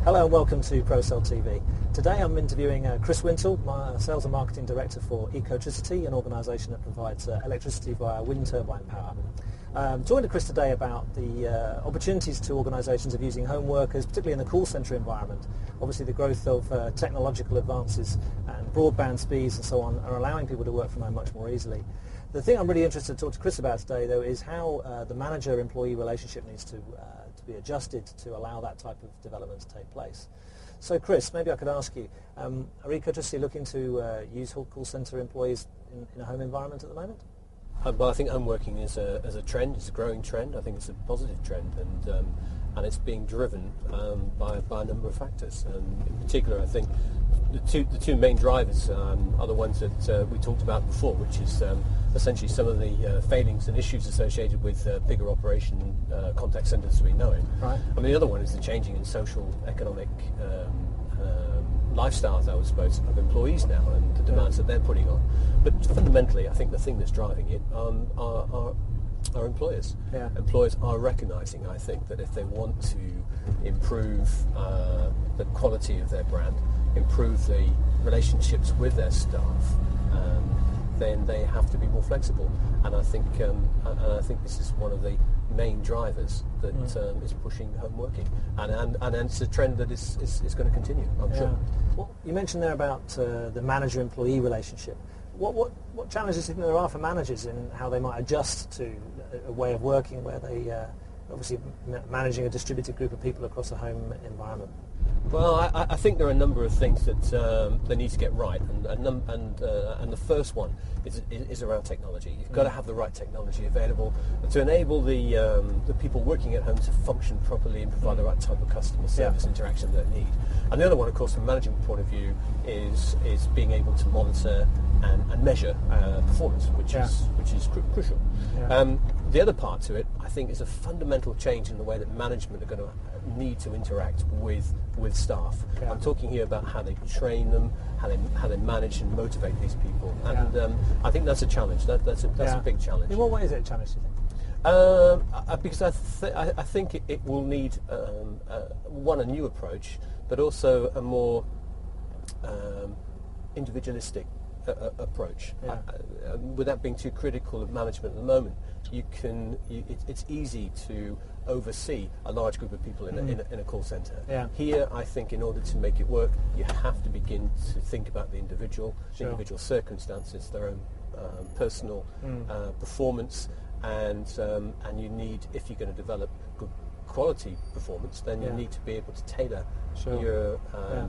Hello and welcome to Prosell TV. Today I'm interviewing Chris Wintle, my Sales and Marketing Director for Ecotricity, an organisation that provides electricity via wind turbine power. Talking to Chris today about the opportunities to organisations of using home workers, particularly in the call centre environment. Obviously the growth of technological advances and broadband speeds and so on are allowing people to work from home much more easily. The thing I'm really interested to talk to Chris about today, though, is how the manager-employee relationship needs to be adjusted to allow that type of development to take place. So, Chris, maybe I could ask you, are Ecotricity looking to use call centre employees in a home environment at the moment? Well, I think home working is a trend. It's a growing trend. I think it's a positive trend, and it's being driven by a number of factors. In particular, I think the two main drivers are the ones that we talked about before, which is essentially some of the failings and issues associated with bigger operation contact centres as we know it. Right. I mean, the other one is the changing in social, economic lifestyles, I would suppose, of employees now and the demands that they're putting on. But fundamentally, I think the thing that's driving it are employers. Yeah. Employers are recognising, I think, that if they want to improve the quality of their brand, improve the relationships with their staff, then they have to be more flexible. And I think this is one of the main drivers that is pushing home working, and it's a trend that is going to continue, I'm sure. Well, you mentioned there about the manager-employee relationship. What challenges do you think there are for managers in how they might adjust to a way of working where they obviously managing a distributed group of people across a home environment? Well, I think there are a number of things that they need to get right, and the first one is around technology. You've got to have the right technology available to enable the people working at home to function properly and provide the right type of customer service interaction that they need. And the other one, of course, from a management point of view, is being able to monitor and measure performance, which is crucial. Yeah. The other part to it, I think, is a fundamental change in the way that management are going to need to interact with staff. Yeah. I'm talking here about how they train them, how they manage and motivate these people, and I think that's a challenge. That's a big challenge. In what way is it a challenge, do you think? Because I think it will need a new approach, but also a more individualistic approach. Yeah. Without being too critical of management at the moment, it's easy to oversee a large group of people in a call centre. Yeah. Here, I think in order to make it work, you have to begin to think about the individual circumstances, their own personal performance, and you need, if you're going to develop good quality performance, then you need to be able to tailor your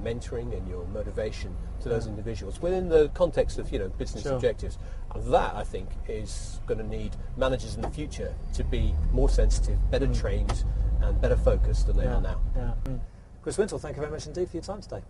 mentoring and your motivation to those individuals within the context of business objectives. And that, I think, is going to need managers in the future to be more sensitive, better trained, and better focused than they are now. Yeah. Chris Wintle, thank you very much indeed for your time today.